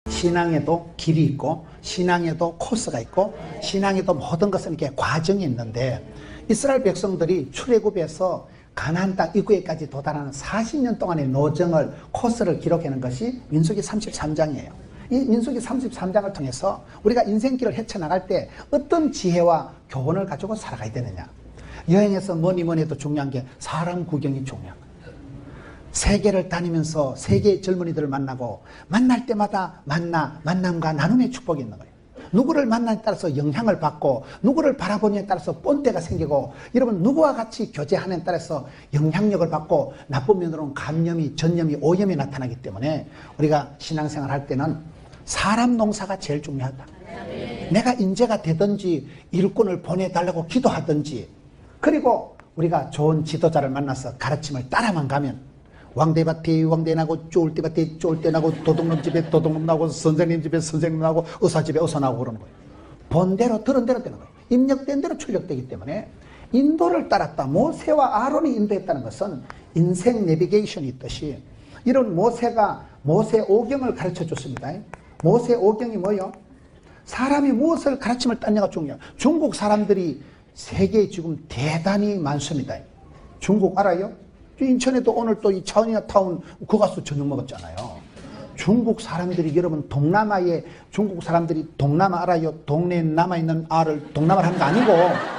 신앙에도 길이 있고 신앙에도 코스가 있고 신앙에도 모든 것은 이렇게 과정이 있는데 이스라엘 백성들이 출애굽에서 가나안 땅 입구에까지 도달하는 40년 동안의 노정을 코스를 기록하는 것이 민수기 33장이에요. 이 민수기 33장을 통해서 우리가 인생길을 헤쳐나갈 때 어떤 지혜와 교훈을 가지고 살아가야 되느냐. 여행에서 뭐니 해도 중요한 게 사람 구경이 중요한 거예요. 세계를 다니면서 세계의 젊은이들을 만나고 만날 때마다 만남과 나눔의 축복이 있는 거예요. 누구를 만나에 따라서 영향을 받고 누구를 바라보냐에 따라서 본때가 생기고 여러분 누구와 같이 교제하냐에 따라서 영향력을 받고 나쁜 면으로는 감염이 전염이 오염이 나타나기 때문에 우리가 신앙생활 할 때는 사람 농사가 제일 중요하다. 내가 인재가 되든지 일꾼을 보내달라고 기도하든지 그리고 우리가 좋은 지도자를 만나서 가르침을 따라만 가면 왕대밭에 왕대 나고 쫄대밭에 쫄대 나고 도둑놈 집에 도둑놈 나고 선생님 집에 선생님 나고 의사 집에 의사 나고 그러는 거예요. 본 대로 들은 대로 되는 거예요. 입력된 대로 출력되기 때문에 인도를 따랐다. 모세와 아론이 인도했다는 것은 인생 내비게이션이 있듯이 이런 모세가 모세 오경을 가르쳐 줬습니다. 모세 오경이 뭐예요? 사람이 무엇을 가르침을 따느냐가 중요해요. 중국 사람들이 세계에 지금 대단히 많습니다. 중국 알아요? 인천에도 오늘 또 이 차이나타운 그 가수 저녁 먹었잖아요. 중국 사람들이 여러분 동남아에 중국 사람들이 동남아 알아요? 동네에 남아있는 알을 동남아를 하는 거 아니고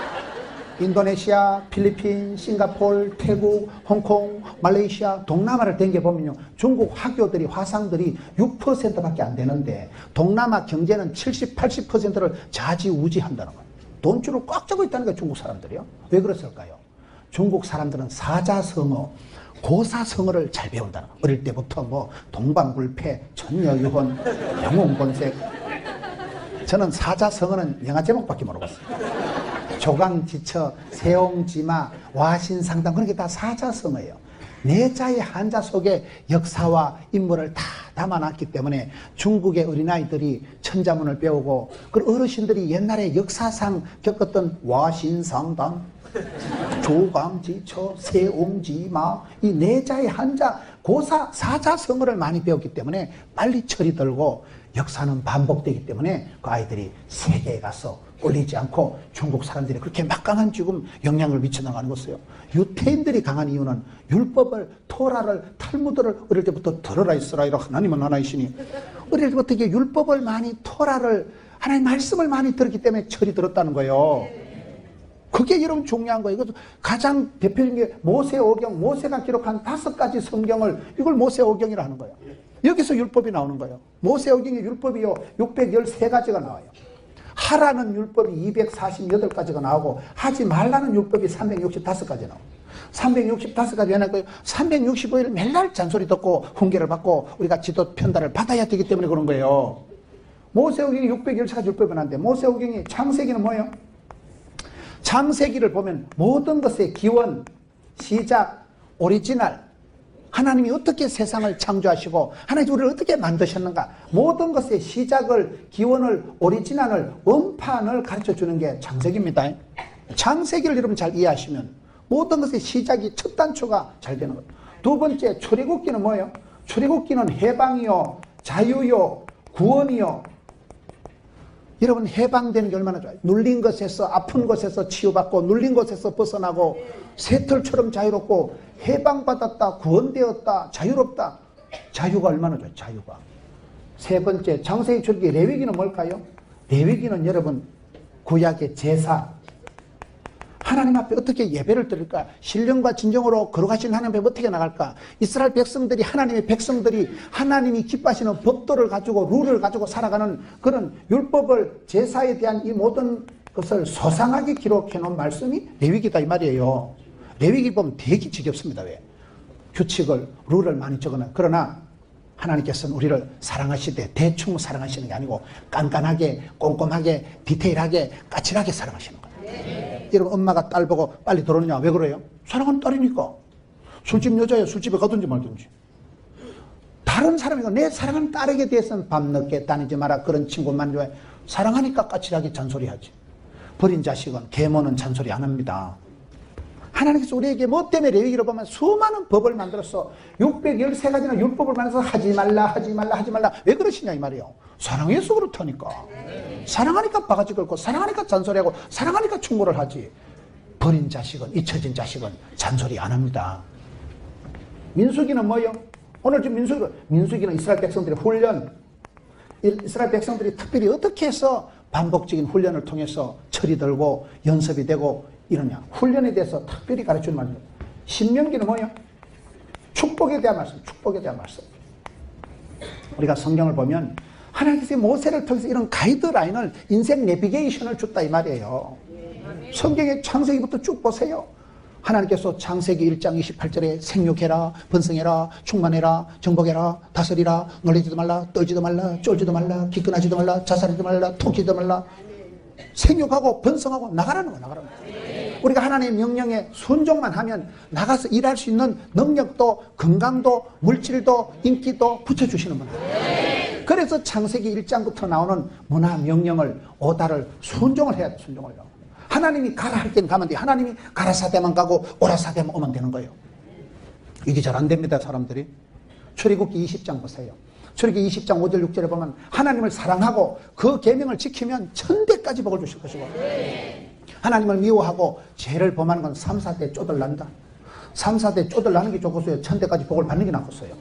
인도네시아, 필리핀, 싱가포르, 태국, 홍콩, 말레이시아 동남아를 댕겨보면요. 중국 학교들이 화상들이 6%밖에 안 되는데 동남아 경제는 70, 80%를 좌지우지한다는 거예요. 돈줄을 꽉 잡고 있다는 거예요. 중국 사람들이요. 왜 그랬을까요? 중국 사람들은 사자성어, 고사성어를 잘 배운다는 거예요. 어릴 때부터 뭐 동방불패, 천녀유혼, 영웅본색. 저는 사자성어는 영화 제목밖에 모르겠어요. 조강지처, 세옹지마, 와신상담 그런 게 다 사자성어예요. 내자의 한자 속에 역사와 인물을 다 담아놨기 때문에 중국의 어린아이들이 천자문을 배우고 그 어르신들이 옛날에 역사상 겪었던 와신상담, 조강지처, 세옹지마 이 내자의 한자 고사 사자성어를 많이 배웠기 때문에 빨리 철이 들고 역사는 반복되기 때문에 그 아이들이 세계에 가서 꼴리지 않고 중국 사람들이 그렇게 막강한 지금 영향을 미쳐나가는 것이에요. 유태인들이 강한 이유는 율법을 토라를 탈무드를 어릴 때부터 들어라 이스라엘아 하나님은 하나이시니 어릴 때부터 이게 율법을 많이 토라를 하나님 말씀을 많이 들었기 때문에 철이 들었다는 거예요. 그게 여러분 중요한 거예요. 이것도 가장 대표적인 게 모세오경, 모세가 기록한 5가지 성경을 이걸 모세오경이라 하는 거예요. 여기서 율법이 나오는 거예요. 모세오경의 율법이요 613가지가 나와요. 하라는 율법이 248가지가 나오고 하지 말라는 율법이 365가지 나와요. 365가지 해놨고요. 365일 맨날 잔소리 듣고 훈계를 받고 우리가 지도 편달을 받아야 되기 때문에 그런 거예요. 모세오경이 613가지 율법이 나는데 모세오경이 창세기는 뭐예요? 창세기를 보면 모든 것의 기원, 시작, 오리지널 하나님이 어떻게 세상을 창조하시고 하나님이 우리를 어떻게 만드셨는가 모든 것의 시작을 기원을 오리지널을 원판을 가르쳐주는 게 창세기입니다. 창세기를 여러분 잘 이해하시면 모든 것의 시작이 첫 단초가 잘 되는 거예요. 두 번째 출애굽기는 뭐예요? 출애굽기는 해방이요 자유요 구원이요. 여러분 해방되는 게 얼마나 좋아요. 눌린 것에서 아픈 것에서 치유받고 눌린 것에서 벗어나고 새털처럼 자유롭고 해방받았다 구원되었다 자유롭다. 자유가 얼마나 좋아요. 자유가. 세 번째 창세기 출애굽기 레위기는 뭘까요? 레위기는 여러분 구약의 제사 하나님 앞에 어떻게 예배를 드릴까? 신령과 진정으로 걸어가신 하나님 앞에 어떻게 나갈까? 이스라엘 백성들이 하나님의 백성들이 하나님이 기뻐하시는 법도를 가지고 룰을 가지고 살아가는 그런 율법을 제사에 대한 이 모든 것을 소상하게 기록해 놓은 말씀이 레위기다 이 말이에요. 레위기 보면 되게 지겹습니다. 왜? 규칙을 룰을 많이 적어놔. 그러나 하나님께서는 우리를 사랑하시되 대충 사랑하시는 게 아니고 깐깐하게 꼼꼼하게 디테일하게 까칠하게 사랑하시는 거예요. 여러분 엄마가 딸 보고 빨리 들어오느냐 왜 그래요? 사랑하는 딸이니까. 술집 여자예요. 술집에 가든지 말든지. 다른 사람이고 내 사랑하는 딸에게 대해서는 밤늦게 다니지 마라 그런 친구만 좋아해. 사랑하니까 까칠하게 잔소리하지. 버린 자식은 계모는 잔소리 안 합니다. 하나님께서 우리에게 뭐 때문에 레위기를 보면 수많은 법을 만들었어. 613가지나 율법을 만들어서 하지 말라 하지 말라 하지 말라. 왜 그러시냐 이 말이에요. 사랑해서 그렇다니까. 사랑하니까 바가지 긁고 사랑하니까 잔소리하고 사랑하니까 충고를 하지. 버린 자식은, 잊혀진 자식은 잔소리 안 합니다. 민수기는 뭐예요? 오늘 지금 민수기는 이스라엘 백성들의 훈련, 이스라엘 백성들이 특별히 어떻게 해서 반복적인 훈련을 통해서 철이 들고 연습이 되고 이러냐. 훈련에 대해서 특별히 가르치는 말입니다. 신명기는 뭐예요? 축복에 대한 말씀, 축복에 대한 말씀. 우리가 성경을 보면 하나님께서 모세를 통해서 이런 가이드라인을, 인생 내비게이션을 줬다 이 말이에요. 성경의 창세기부터 쭉 보세요. 하나님께서 창세기 1장 28절에 생육해라, 번성해라, 충만해라, 정복해라, 다스리라, 놀리지도 말라, 떨지도 말라, 쫄지도 말라, 기끈하지도 말라, 자살하지도 말라, 통치지도 말라. 생육하고 번성하고 나가라는 거야, 나가라는 거야. 우리가 하나님의 명령에 순종만 하면 나가서 일할 수 있는 능력도, 건강도, 물질도, 인기도 붙여주시는 분이에요. 그래서 창세기 1장부터 나오는 문화 명령을, 오다를 순종을 해야 돼, 순종을 해요. 하나님이 가라 할 때는 가면 돼. 하나님이 가라사대만 가고 오라사대만 오면 되는 거예요. 이게 잘 안 됩니다, 사람들이. 출애굽기 20장 보세요. 출애굽기 20장 5절 6절에 보면 하나님을 사랑하고 그 계명을 지키면 천대까지 복을 주실 것이고, 하나님을 미워하고 죄를 범하는 건 3, 4대 쪼들난다. 3, 4대 쪼들나는 게 좋겠어요? 천대까지 복을 받는 게 낫겠어요?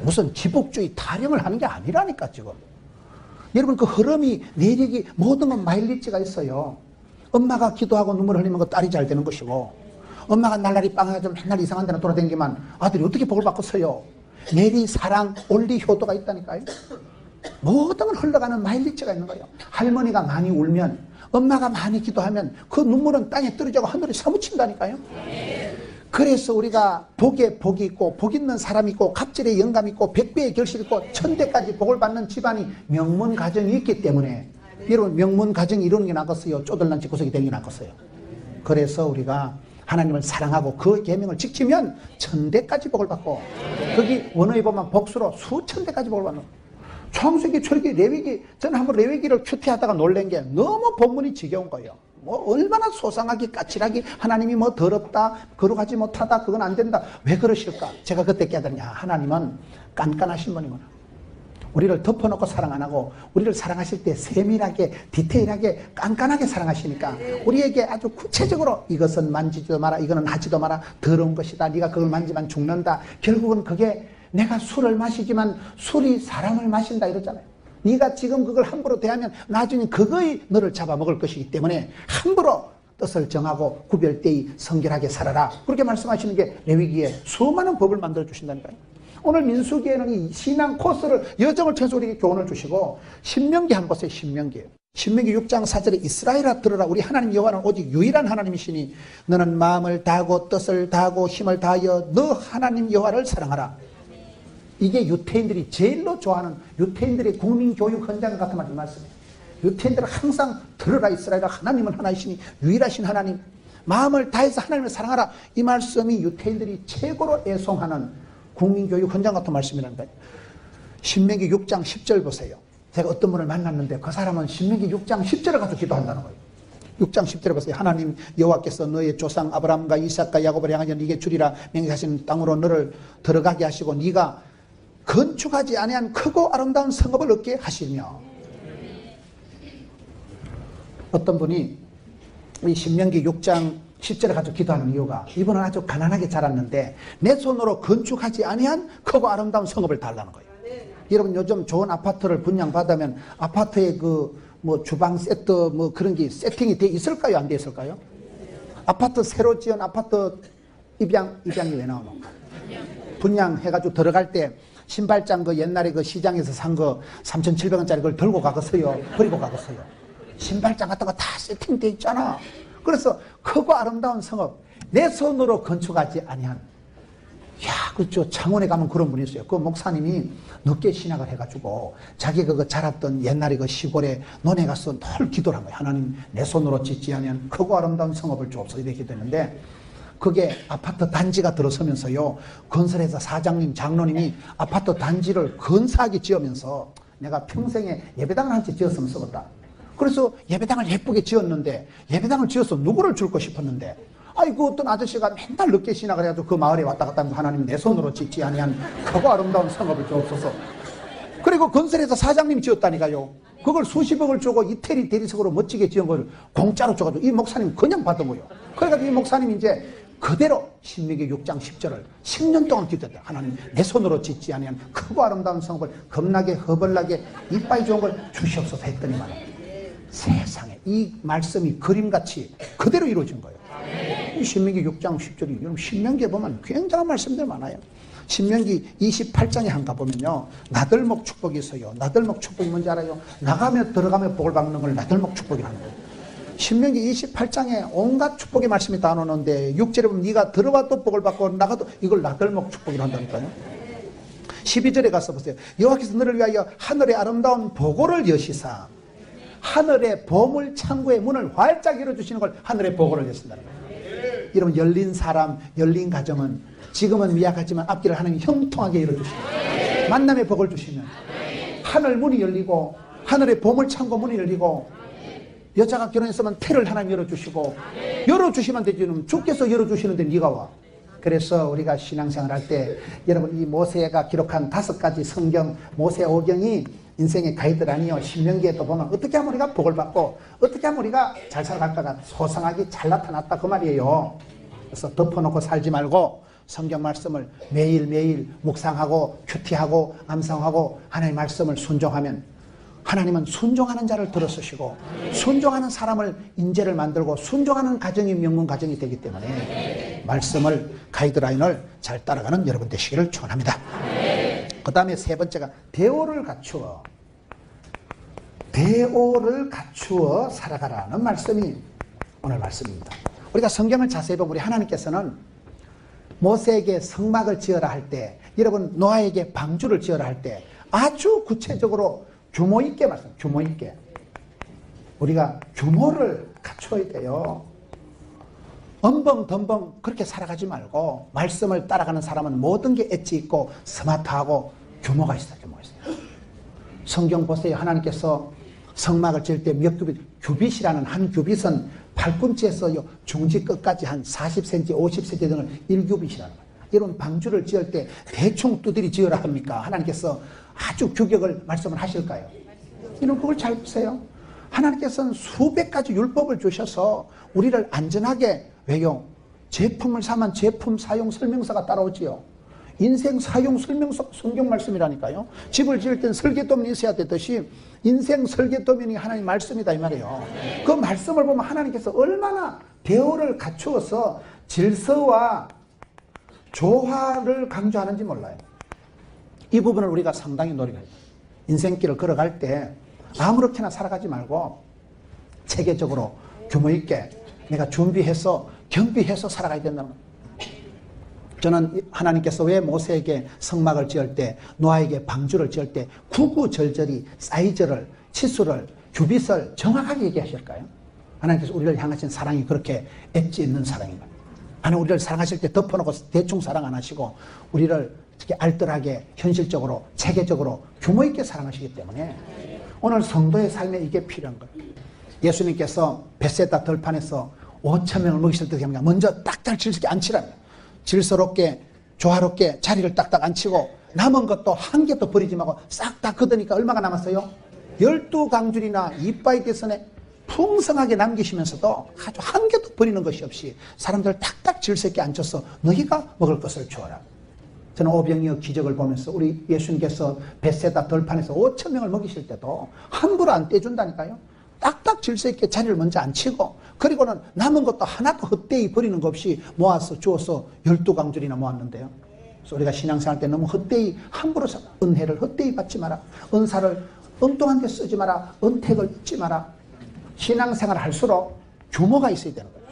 무슨 지복주의 타령을 하는 게 아니라니까 지금. 여러분, 그 흐름이, 내력이, 모든 건 마일리지가 있어요. 엄마가 기도하고 눈물 흘리면 그 딸이 잘 되는 것이고, 엄마가 날라리 빵해가지고 맨날 이상한 데나 돌아다니기만 아들이 어떻게 복을 받겠어요? 내리, 사랑, 원리, 효도가 있다니까요. 모든 건 흘러가는 마일리지가 있는 거예요. 할머니가 많이 울면, 엄마가 많이 기도하면 그 눈물은 땅에 떨어지고 하늘에 사무친다니까요. 그래서 우리가 복에 복이 있고, 복 있는 사람이 있고, 갑절에 영감 있고, 백배의 결실이 있고, 천대까지 복을 받는 집안이 명문 가정이 있기 때문에, 여러분, 명문 가정이 이루는 게 낫겠어요? 쪼들난 집구석이 되는 게 낫겠어요? 그래서 우리가 하나님을 사랑하고 그 계명을 지키면 천대까지 복을 받고, 거기 원어에 보면 복수로 수천 대까지 복을 받는 거예요. 창세기, 출애굽기, 레위기, 저는 한번 레위기를 큐티하다가 놀란 게 너무 본문이 지겨운 거예요. 뭐 얼마나 소상하기, 까칠하기, 하나님이 뭐 더럽다, 거룩하지 못하다, 그건 안 된다. 왜 그러실까? 제가 그때 깨달은, 하나님은 깐깐하신 분이구나. 우리를 덮어놓고 사랑 안 하고, 우리를 사랑하실 때 세밀하게, 디테일하게, 깐깐하게 사랑하시니까 우리에게 아주 구체적으로 이것은 만지지도 마라, 이거는 하지도 마라, 더러운 것이다, 네가 그걸 만지면 죽는다. 결국은 그게 내가 술을 마시지만 술이 사람을 마신다 이러잖아요. 네가 지금 그걸 함부로 대하면 나중에 그거에 너를 잡아먹을 것이기 때문에 함부로 뜻을 정하고 구별되이 성결하게 살아라. 그렇게 말씀하시는 게 레위기에 수많은 법을 만들어 주신다니까요. 오늘 민수기에는 이 신앙 코스를, 여정을 통해서 우리에게 교훈을 주시고, 신명기 한번 보세요. 신명기 6장 4절에 이스라엘아 들으라. 우리 하나님 여호와는 오직 유일한 하나님이시니 너는 마음을 다하고 뜻을 다하고 힘을 다하여 너 하나님 여호와를 사랑하라. 이게 유태인들이 제일로 좋아하는, 유태인들의 국민교육 헌장 같은 말씀이에요. 유태인들은 항상 들으라 이스라엘아, 하나님은 하나이시니 유일하신 하나님, 마음을 다해서 하나님을 사랑하라. 이 말씀이 유태인들이 최고로 애송하는 국민교육 헌장 같은 말씀이라는 거예요. 신명기 6장 10절 보세요. 제가 어떤 분을 만났는데 그 사람은 신명기 6장 10절을 가지고 기도한다는 거예요. 6장 10절에 보세요. 하나님 여호와께서 너의 조상 아브라함과 이삭과 야곱을 향하여 네게 주리라 맹세하신 땅으로 너를 들어가게 하시고 네가 건축하지 아니한 크고 아름다운 성읍을 얻게 하시며. 어떤 분이 이 신명기 6장 10절에 가지고 기도하는 이유가, 이분은 아주 가난하게 자랐는데 내 손으로 건축하지 아니한 크고 아름다운 성읍을 달라는 거예요. 여러분, 요즘 좋은 아파트를 분양받으면 아파트에 그 뭐 주방 세트 뭐 그런 게 세팅이 돼 있을까요? 안 돼 있을까요? 아파트 새로 지은 아파트 입양이 왜 나오는 거야? 분양해가지고 들어갈 때 신발장 그 옛날에 그 시장에서 산 거 3,700원짜리 그걸 들고 가겠어요? 버리고 가겠어요? 신발장 같은 거 다 세팅돼 있잖아. 그래서 크고 아름다운 성읍, 내 손으로 건축하지 아니한. 그렇죠. 창원에 가면 그런 분이 있어요. 그 목사님이 늦게 신학을 해가지고 자기가 그 자랐던 옛날에 그 시골에 논에 가서 늘 기도를 한 거예요. 하나님, 내 손으로 짓지 아니한 크고 아름다운 성읍을 주옵소서 이렇게 기도했는데, 그게 아파트 단지가 들어서면서요, 건설회사 사장님, 장로님이 아파트 단지를 근사하게 지으면서 내가 평생에 예배당을 한 채 지었으면 쓰겠다. 그래서 예배당을 예쁘게 지었는데, 예배당을 지어서 누구를 줄고 싶었는데, 아이 그 어떤 아저씨가 맨날 늦게 지나가 가지고 그 마을에 왔다 갔다 하면 하나님 내 손으로 짓지 아니한 크고 아름다운 성읍을 주옵소서. 그리고 건설회사 사장님이 지었다니까요. 그걸 수십억을 주고 이태리 대리석으로 멋지게 지은 걸 공짜로 줘가지고 이 목사님 그냥 받은 거예요. 그래가지고 이 목사님이 이제 그대로 신명기 6장 10절을 10년 동안 기도했다. 하나님 내 손으로 짓지 아니한 크고 아름다운 성읍을 겁나게 허벌나게 이빠이 좋은 걸 주시옵소서 했더니만 세상에 이 말씀이 그림같이 그대로 이루어진 거예요. 이 신명기 6장 10절이 여러분 신명기에 보면 굉장한 말씀들 많아요. 신명기 28장에 한가 보면요. 나들목 축복이 있어요. 나들목 축복이 뭔지 알아요? 나가며 들어가며 복을 받는 걸 나들목 축복이라는 거예요. 신명기 28장에 온갖 축복의 말씀이 다 나오는데 6절에 보면 네가 들어와도 복을 받고 나가도 이걸 나들목 축복이라 한다니까요. 12절에 가서 보세요. 여호와께서 너를 위하여 하늘의 아름다운 보고를 여시사 하늘의 보물 창고의 문을 활짝 열어주시는 걸 하늘의 보고를 여신다는 거예요. 여러분 열린 사람, 열린 가정은 지금은 미약하지만 앞길을 하나님이 형통하게 열어주시면 만남의 복을 주시면 하늘 문이 열리고 하늘의 보물 창고 문이 열리고 여자가 결혼했으면 태를 하나님 열어주시고 열어주시면 되지 주께서 열어주시는데 네가 와. 그래서 우리가 신앙생활 할 때 여러분 이 모세가 기록한 5가지 성경 모세 오경이 인생의 가이드라니요. 신명기에도 보면 어떻게 하면 우리가 복을 받고 어떻게 하면 우리가 잘 살아갈까가 소상하게 잘 나타났다 그 말이에요. 그래서 덮어놓고 살지 말고 성경 말씀을 매일매일 묵상하고 큐티하고 암송하고 하나님의 말씀을 순종하면 하나님은 순종하는 자를 들어쓰시고 순종하는 사람을 인재를 만들고 순종하는 가정이 명문 가정이 되기 때문에 말씀을 가이드라인을 잘 따라가는 여러분 되시기를 축원합니다. 그 다음에 세 번째가 대오를 갖추어 살아가라는 말씀이 오늘 말씀입니다. 우리가 성경을 자세히 보면 우리 하나님께서는 모세에게 성막을 지어라 할 때 여러분 노아에게 방주를 지어라 할 때 아주 구체적으로 규모 있게 규모 있게 우리가 규모를 갖춰야 돼요. 엄벙덤벙 그렇게 살아가지 말고 말씀을 따라가는 사람은 모든 게 엣지 있고 스마트하고 규모가 있어요. 성경 보세요. 하나님께서 성막을 지을 때 몇 규빗, 규빗이라는 한 규빗은 팔꿈치에서 중지 끝까지 한 40cm, 50cm 등을 1규빗이라는 거예요. 여러분 방주를 지을 때 대충 두드리 지으라 합니까? 하나님께서 아주 규격을 말씀을 하실까요? 여러분 그걸 잘 보세요. 하나님께서는 수백 가지 율법을 주셔서 우리를 안전하게 왜요? 제품을 사면 제품 사용 설명서가 따라오지요. 인생 사용 설명서 성경 말씀이라니까요. 집을 지을 땐 설계도면이 있어야 되듯이 인생 설계도면이 하나님 말씀이다 이 말이에요. 그 말씀을 보면 하나님께서 얼마나 대오를 갖추어서 질서와 조화를 강조하는지 몰라요. 이 부분을 우리가 상당히 노력해야 돼요. 인생길을 걸어갈 때 아무렇게나 살아가지 말고 체계적으로 규모 있게 내가 준비해서 경비해서 살아가야 된다는 거예요. 저는 하나님께서 왜 모세에게 성막을 지을 때 노아에게 방주를 지을 때 구구절절히 사이즈를 치수를 규빗을 정확하게 얘기하실까요? 하나님께서 우리를 향하신 사랑이 그렇게 엣지 있는 사랑인 거예요. 하나님 우리를 사랑하실 때 덮어놓고 대충 사랑 안 하시고 우리를 특히 알뜰하게 현실적으로 체계적으로 규모 있게 사랑하시기 때문에 오늘 성도의 삶에 이게 필요한 거예요. 예수님께서 벳세다 들판에서 5,000명을 먹이실 때 먼저 딱딱 질서있게 앉히랍니다. 질서롭게 조화롭게 자리를 딱딱 앉히고 남은 것도 한 개도 버리지 말고 싹 다 걷으니까 얼마가 남았어요? 12강줄이나 이빠이 대선에 풍성하게 남기시면서도 아주 한 개도 버리는 것이 없이 사람들 딱딱 질서있게 앉혀서 너희가 먹을 것을 주어라. 저는 오병이어 기적을 보면서 우리 예수님께서 벳세다 들판에서 5,000명을 먹이실 때도 함부로 안 떼준다니까요. 딱딱 질서있게 자리를 먼저 앉히고 그리고는 남은 것도 하나도 헛되이 버리는 것 없이 모아서 주어서 12강줄이나 모았는데요. 그래서 우리가 신앙생활 때 너무 헛되이 함부로 은혜를 헛되이 받지 마라. 은사를 엉뚱한 데 쓰지 마라. 은택을 잊지 마라. 신앙생활 할수록 규모가 있어야 되는 거예요.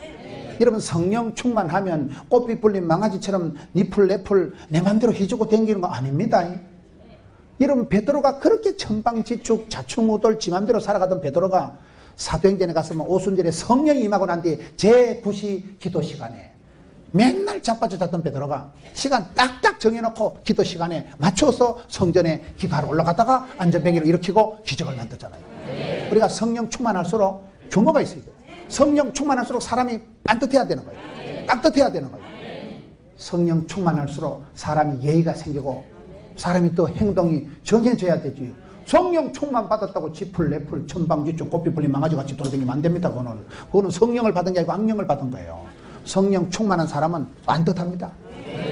여러분 성령 충만하면 꽃빛 불린 망아지처럼 니풀 내풀 내 맘대로 해주고 댕기는 거 아닙니다. 여러분 베드로가 그렇게 천방지축 자충우돌 지 맘대로 살아가던 베드로가 사도행전에 가서면 오순절에 성령이 임하고 난 뒤에 제9시 기도 시간에 맨날 자빠져 잤던 베드로가 시간 딱딱 정해놓고 기도 시간에 맞춰서 성전에 기도하러 올라가다가 안전뱅이를 일으키고 기적을 만들잖아요. 우리가 성령 충만할수록 규모가 있어야 돼요. 성령 충만할수록 사람이 반듯해야 되는 거예요. 따뜻해야 되는 거예요. 성령 충만할수록 사람이 예의가 생기고 사람이 또 행동이 정해져야 되지. 성령 충만 받았다고 지풀 내풀 천방지축 고삐풀리 망아지같이 돌아다니면 안 됩니다. 그거는 성령을 받은 게 아니고 악령을 받은 거예요. 성령 충만한 사람은 반듯합니다.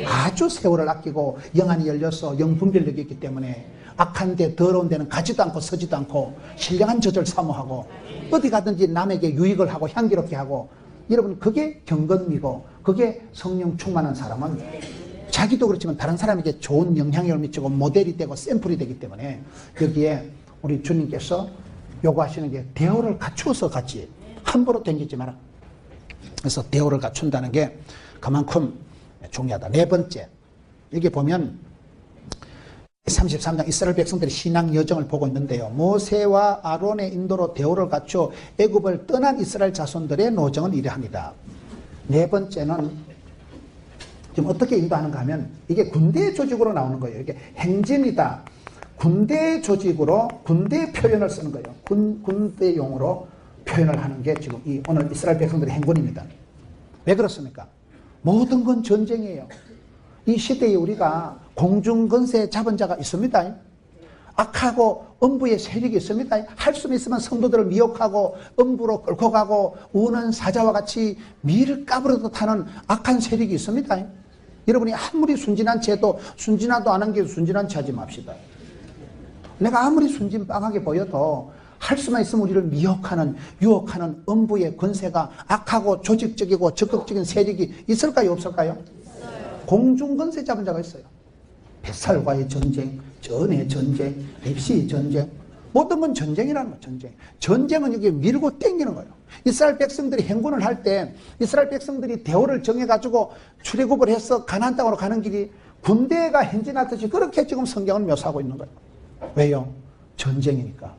아주 세월을 아끼고 영안이 열려서 영분별력이 있기 때문에 악한 데 더러운 데는 가지도 않고 서지도 않고 신령한 젖을 사모하고 어디 가든지 남에게 유익을 하고 향기롭게 하고, 여러분 그게 경건미고 그게 성령 충만한 사람은 자기도 그렇지만 다른 사람에게 좋은 영향력을 미치고 모델이 되고 샘플이 되기 때문에 여기에 우리 주님께서 요구하시는 게 대우를 갖추어서 같이 함부로 댕기지 마라. 그래서 대우를 갖춘다는 게 그만큼 중요하다. 네 번째, 여기 보면 33장 이스라엘 백성들이 신앙 여정을 보고 있는데요. 모세와 아론의 인도로 대우를 갖추어 애굽을 떠난 이스라엘 자손들의 노정은 이러합니다. 네 번째는 지금 어떻게 인도하는가 하면 이게 군대 조직으로 나오는 거예요. 이게 행진이다. 군대 조직으로 군대 표현을 쓰는 거예요. 군대용으로 표현을 하는 게 지금 이 오늘 이스라엘 백성들의 행군입니다. 왜 그렇습니까? 모든 건 전쟁이에요. 이 시대에 우리가 공중건세 잡은 자가 있습니다. 악하고 음부의 세력이 있습니다. 할 수 있으면 성도들을 미혹하고 음부로 끌고 가고 우는 사자와 같이 밀가부르듯 하는 악한 세력이 있습니다. 여러분이 아무리 순진한 채도 순진하도 안 한 게 순진한 채 하지 맙시다. 내가 아무리 순진빵하게 보여도 할 수만 있으면 우리를 미혹하는 유혹하는 음부의 권세가 악하고 조직적이고 적극적인 세력이 있을까요 없을까요? 공중건세 잡은 자가 있어요. 뱃살과의 전쟁, 전의 전쟁, 립시의 전쟁, 모든 건 전쟁이라는 거예요. 전쟁. 전쟁은 여기 밀고 땡기는 거예요. 이스라엘 백성들이 행군을 할 때 이스라엘 백성들이 대오를 정해가지고 출애굽을 해서 가나안 땅으로 가는 길이 군대가 행진하듯이 그렇게 지금 성경은 묘사하고 있는 거예요. 왜요? 전쟁이니까.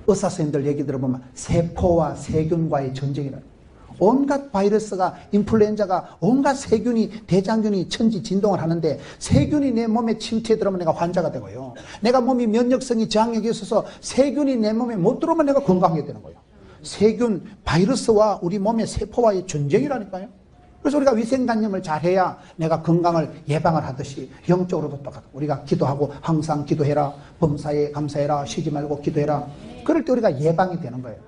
의사 선생님들 얘기 들어보면 세포와 세균과의 전쟁이라는 거예요. 온갖 바이러스가, 인플루엔자가, 온갖 세균이, 대장균이 천지진동을 하는데 세균이 내 몸에 침투해 들어오면 내가 환자가 되고요. 내가 몸이 면역성이 저항력이 있어서 세균이 내 몸에 못 들어오면 내가 건강하게 되는 거예요. 세균, 바이러스와 우리 몸의 세포와의 전쟁이라니까요. 그래서 우리가 위생관념을 잘해야 내가 건강을 예방을 하듯이 영적으로도 똑같아. 우리가 기도하고 항상 기도해라. 범사에 감사해라. 쉬지 말고 기도해라. 그럴 때 우리가 예방이 되는 거예요.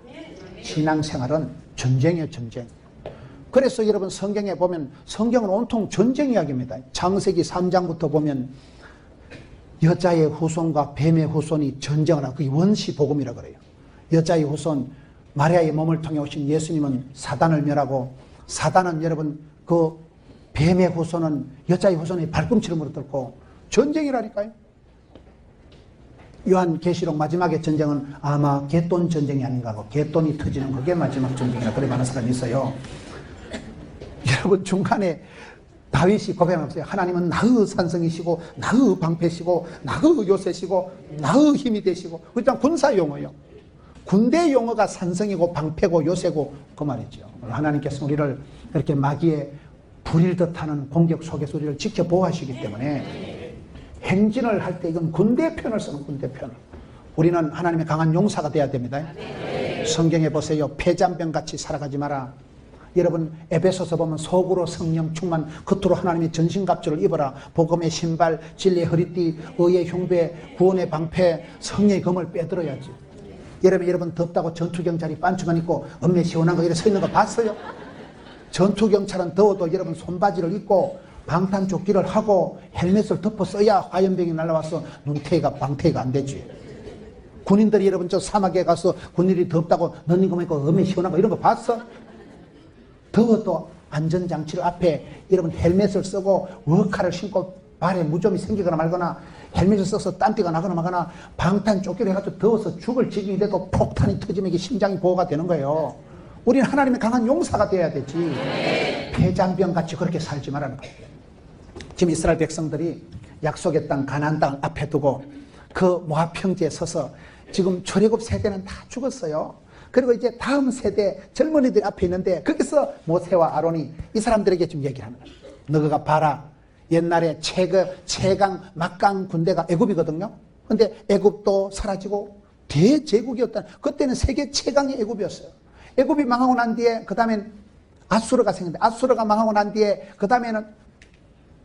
신앙생활은 전쟁이에요, 전쟁. 그래서 여러분 성경에 보면 성경은 온통 전쟁 이야기입니다. 창세기 3장부터 보면 여자의 후손과 뱀의 후손이 전쟁을 하고 그게 원시복음이라고 그래요. 여자의 후손, 마리아의 몸을 통해 오신 예수님은 사단을 멸하고 사단은 여러분 그 뱀의 후손은 여자의 후손의 발꿈치를 물어뜯고 전쟁이라니까요. 요한계시록 마지막의 전쟁은 아마 갯돈 전쟁이 아닌가 하고 갯돈이 터지는 그게 마지막 전쟁이라 그래 많은 사람이 있어요. 여러분 중간에 다윗이 고백하면서 하나님은 나의 산성이시고 나의 방패시고 나의 요새시고 나의 힘이 되시고 일단 군사 용어예요. 군대 용어가 산성이고 방패고 요새고 그 말이죠. 하나님께서 우리를 이렇게 마귀의 불일 듯하는 공격 속에서 우리를 지켜 보호하시기 때문에 행진을 할 때 이건 군대 편을 쓰는 군대 편을. 우리는 하나님의 강한 용사가 돼야 됩니다. 성경에 보세요. 폐잔병같이 살아가지 마라. 여러분 에베소서 보면 속으로 성령 충만 겉으로 하나님의 전신갑주를 입어라. 복음의 신발, 진리의 허리띠, 의의 흉배, 구원의 방패, 성령의 검을 빼들어야지. 여러분 덥다고 전투경찰이 반추만 입고 엄매 시원한 거 이렇게 서 있는 거 봤어요? 전투경찰은 더워도 여러분 손바지를 입고 방탄조끼를 하고 헬멧을 덮어 써야 화염병이 날아와서 눈태가 방태가 안 되지. 군인들이 여러분 저 사막에 가서 군인들이 덥다고 넣는 거 보니까 엄매 시원한 거 이런 거 봤어? 더워도 안전장치를 앞에 여러분 헬멧을 쓰고 워카를 신고 발에 무좀이 생기거나 말거나 헬멧을 써서 딴띠가 나거나 말거나 방탄조끼를 해가지고 더워서 죽을 지경이 돼도 폭탄이 터지면 이게 심장이 보호가 되는 거예요. 우리는 하나님의 강한 용사가 돼야 되지. 폐잔병같이 그렇게 살지 말라는 거예요. 지금 이스라엘 백성들이 약속의 땅 가나안 땅을 앞에 두고 그 모압 평지에 서서 지금 출애굽 세대는 다 죽었어요. 그리고 이제 다음 세대 젊은이들이 앞에 있는데 거기서 모세와 아론이 이 사람들에게 지금 얘기를 하는 거예요. 너가 봐라. 옛날에 최강 막강 군대가 애굽이거든요. 근데 애굽도 사라지고 대제국이었다. 그때는 세계 최강의 애굽이었어요. 애굽이 망하고 난 뒤에 그 다음엔 아수르가 생겼는데 아수르가 망하고 난 뒤에 그 다음에는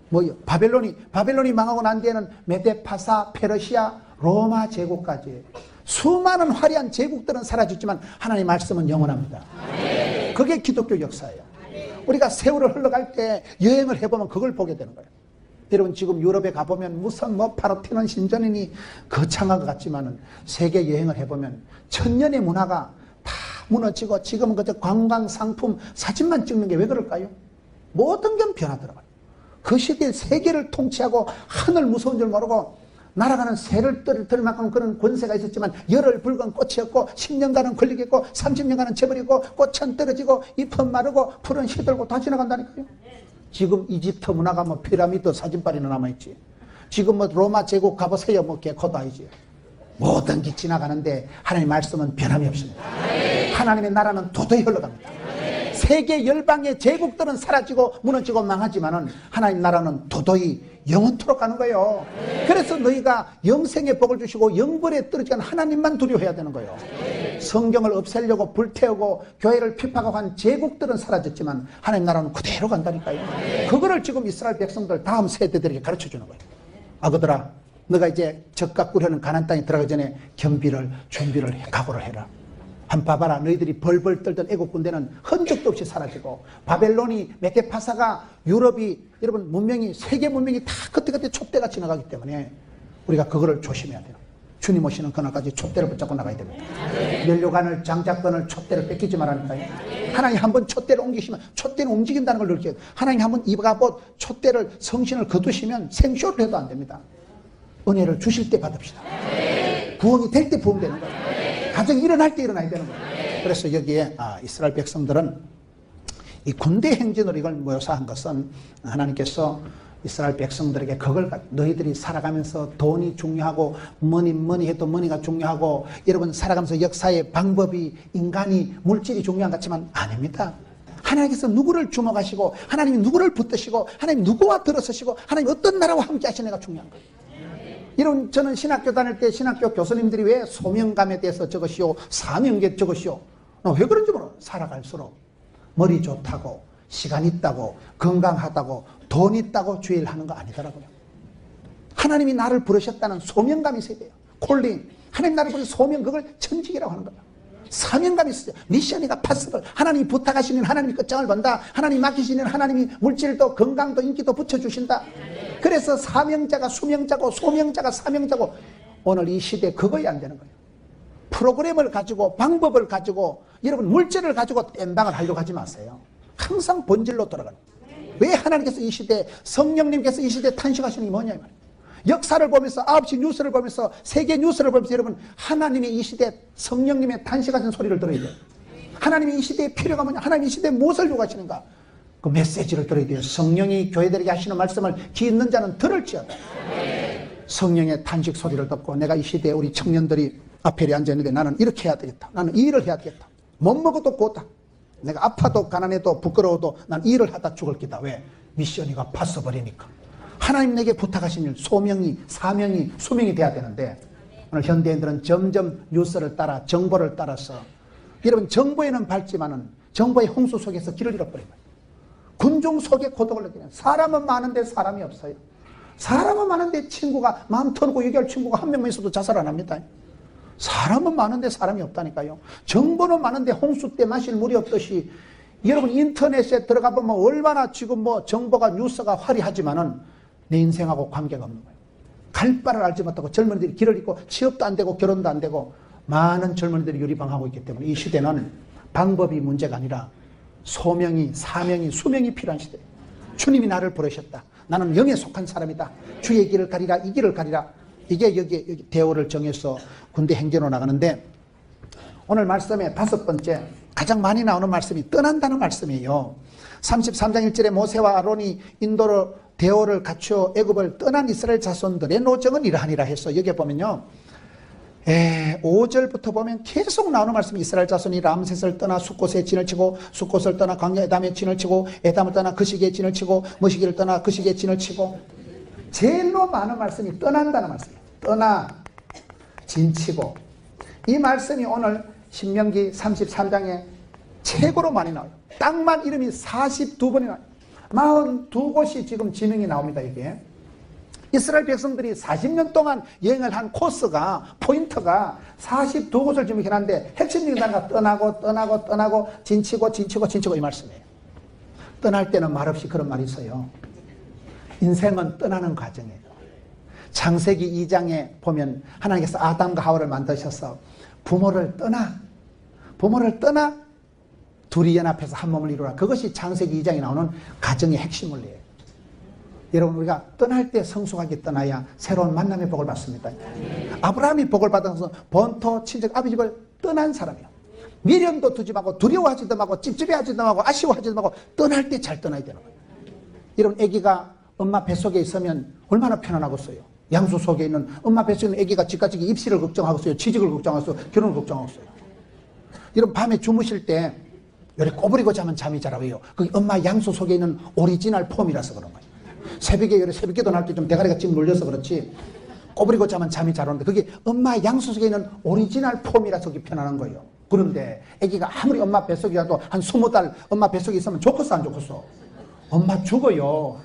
뭐요? 바벨론이 망하고 난 뒤에는 메데파사, 페르시아, 로마 제국까지 수많은 화려한 제국들은 사라졌지만 하나님의 말씀은 영원합니다. 그게 기독교 역사예요. 우리가 세월을 흘러갈 때 여행을 해보면 그걸 보게 되는 거예요. 여러분 지금 유럽에 가보면 무슨 뭐 파르테논 신전이니 거창한 것 같지만은 세계 여행을 해보면 천년의 문화가 다 무너지고 지금은 그저 관광 상품 사진만 찍는 게 왜 그럴까요? 모든 게 변하더라고요. 그 시대에 세계를 통치하고 하늘 무서운 줄 모르고 날아가는 새를 뜰 만큼 그런 권세가 있었지만 열흘 붉은 꽃이었고 10년간은 걸리겠고 30년간은 재버리고 꽃은 떨어지고 잎은 마르고 풀은 시들고 다 지나간다니까요. 지금 이집트 문화가 뭐 피라미드 사진빨이나 남아있지. 지금 뭐 로마 제국 가보세요. 뭐 개코도 아니지. 모든 게 지나가는데 하나님의 말씀은 변함이 없습니다. 하나님의 나라는 도저히 흘러갑니다. 세계 열방의 제국들은 사라지고 무너지고 망하지만은 하나님 나라는 도저히 영원토록 가는 거예요. 그래서 너희가 영생의 복을 주시고 영벌에 떨어지는 하나님만 두려워해야 되는 거예요. 성경을 없애려고 불태우고 교회를 핍박하고 한 제국들은 사라졌지만 하나님 나라는 그대로 간다니까요. 그거를 지금 이스라엘 백성들 다음 세대들에게 가르쳐주는 거예요. 아그들아, 너가 이제 적각 꾸려는 가나안 땅에 들어가기 전에 준비를 해, 각오를 해라. 한 봐봐라. 너희들이 벌벌 떨던 애국 군대는 흔적도 없이 사라지고 바벨론이 메데파사가 유럽이 여러분 문명이 세계 문명이 다 그때그때 촛대가 지나가기 때문에 우리가 그거를 조심해야 돼요. 주님 오시는 그날까지 촛대를 붙잡고 나가야 됩니다. 면류관을 장자권을 촛대를 뺏기지 말라니까요. 하나님 한번 촛대를 옮기시면 촛대는 움직인다는 걸 느껴요. 하나님 한번 입가봇 촛대를 성신을 거두시면 생쇼를 해도 안 됩니다. 은혜를 주실 때 받읍시다. 부흥이 될 때 부흥되는 거예요. 가정이 일어날 때 일어나야 되는 거예요. 그래서 여기에 이스라엘 백성들은 이 군대 행진으로 이걸 묘사한 것은 하나님께서 이스라엘 백성들에게 그걸 너희들이 살아가면서 돈이 중요하고 머니 해도 머니가 중요하고 여러분 살아가면서 역사의 방법이 인간이 물질이 중요한 것 같지만 아닙니다. 하나님께서 누구를 주목하시고 하나님이 누구를 붙드시고 하나님 누구와 들어서시고 하나님 어떤 나라와 함께 하시느냐가 중요한 거예요. 여러분 저는 신학교 다닐 때 신학교 교수님들이 왜 소명감에 대해서 적으시오 사명에 적으시오 왜 그런지 몰라. 살아갈수록 머리 좋다고 시간 있다고 건강하다고 돈 있다고 주의를 하는 거 아니더라고요. 하나님이 나를 부르셨다는 소명감이 있어야 돼요. 콜링. 하나님 나를 부르신 소명, 그걸 천직이라고 하는 거예요. 사명감이 있어요. 미션이가 파스를 하나님이 부탁하시는 하나님이 끝장을 본다. 하나님이 맡기시는 하나님이 물질도 건강도 인기도 붙여주신다. 그래서 사명자가 수명자고 소명자가 사명자고 오늘 이 시대에 그거야 안 되는 거예요. 프로그램을 가지고 방법을 가지고 여러분 물질을 가지고 땜방을 하려고 하지 마세요. 항상 본질로 돌아가는 거예요. 왜 하나님께서 이 시대에 성령님께서 이 시대에 탄식하시는 게 뭐냐 이 말이에요. 역사를 보면서 9시 뉴스를 보면서 세계 뉴스를 보면서 여러분 하나님의 이 시대에 성령님의 탄식하신 소리를 들어야 돼요. 하나님이 이 시대의 필요가 뭐냐, 하나님이 이 시대에 무엇을 요구하시는가, 그 메시지를 들어야 돼요. 성령이 교회들에게 하시는 말씀을 귀 있는 자는 들을지어다. 성령의 탄식 소리를 듣고 내가 이 시대에 우리 청년들이 앞에 앉아있는데 나는 이렇게 해야 되겠다, 나는 이 일을 해야 되겠다, 못 먹어도 고다, 내가 아파도 가난해도 부끄러워도 난 이 일을 하다 죽을 기다. 왜? 미션이가 봤어버리니까. 하나님 내게 부탁하신 일, 소명이, 사명이, 수명이 돼야 되는데 오늘 현대인들은 점점 뉴스를 따라 정보를 따라서 여러분 정보에는 밝지만은 정보의 홍수 속에서 길을 잃어버린 거예요. 군중 속에 고독을 느끼는, 사람은 많은데 사람이 없어요. 사람은 많은데 친구가 마음 터놓고 얘기할 친구가 한 명만 있어도 자살 안 합니다. 사람은 많은데 사람이 없다니까요. 정보는 많은데 홍수 때 마실 물이 없듯이 여러분 인터넷에 들어가 보면 얼마나 지금 뭐 정보가 뉴스가 화려하지만은 내 인생하고 관계가 없는 거예요. 갈 바를 알지 못하고 젊은이들이 길을 잃고 취업도 안 되고 결혼도 안 되고 많은 젊은이들이 유리방하고 있기 때문에 이 시대는 방법이 문제가 아니라 소명이, 사명이, 수명이 필요한 시대예요. 주님이 나를 부르셨다. 나는 영에 속한 사람이다. 주의 길을 가리라, 이 길을 가리라. 이게 여기 대오를 정해서 군대 행진으로 나가는데 오늘 말씀의 5번째 가장 많이 나오는 말씀이 떠난다는 말씀이에요. 33장 1절에 모세와 아론이 인도로 대오를 갖추어 애굽을 떠난 이스라엘 자손들의 노정은 이러하니라 해서 여기 보면요, 5절부터 보면 계속 나오는 말씀이 이스라엘 자손이 람셋을 떠나 숫곳에 진을 치고 숫곳을 떠나 광야 에담에 진을 치고 에담을 떠나 그 시기에 진을 치고 머시기를 떠나 그 시기에 진을 치고, 제일로 많은 말씀이 떠난다는 말씀이에요. 떠나 진치고. 이 말씀이 오늘 신명기 33장에 최고로 많이 나와요. 땅만 이름이 42번이나 42곳이 지금 지명이 나옵니다. 이게 이스라엘 백성들이 40년 동안 여행을 한 코스가 포인트가 42곳을 지금 이렇게 하는데 핵심적인 단어가 떠나고 진치고 이 말씀이에요. 떠날 때는 말없이 그런 말이 있어요. 인생은 떠나는 과정이에요. 창세기 2장에 보면 하나님께서 아담과 하와를 만드셔서 부모를 떠나 둘이 연합해서 한 몸을 이루라. 그것이 창세기 2장에 나오는 가정의 핵심 원리예요. 여러분, 우리가 떠날 때 성숙하게 떠나야 새로운 만남의 복을 받습니다. 아브라함이 복을 받아서 본토 친척 아비 집을 떠난 사람이에요. 미련도 두지 말고 두려워하지도 말고 찝찝해하지도 말고 아쉬워하지도 말고 떠날 때 잘 떠나야 되는 거예요. 여러분, 아기가 엄마 뱃속에 있으면 얼마나 편안하겠어요. 양수 속에 있는 엄마 뱃속에 있는 아기가 집까지 입시를 걱정하겠어요. 취직을 걱정하겠어요. 결혼을 걱정하겠어요. 여러분, 밤에 주무실 때 이렇게 꼬부리고 자면 잠이 잘 와요. 그게 엄마 양수 속에 있는 오리지널 폼이라서 그런 거예요. 새벽에 새벽기도 날 때 좀 대가리가 찡 눌려서 그렇지 꼬부리고 자면 잠이 잘 오는데 그게 엄마 양수 속에 있는 오리지널 폼이라서 그게 편안한 거예요. 그런데 아기가 아무리 엄마 뱃속이라도 한 20달 엄마 뱃속에 있으면 좋겠어 안 좋겠어? 엄마 죽어요.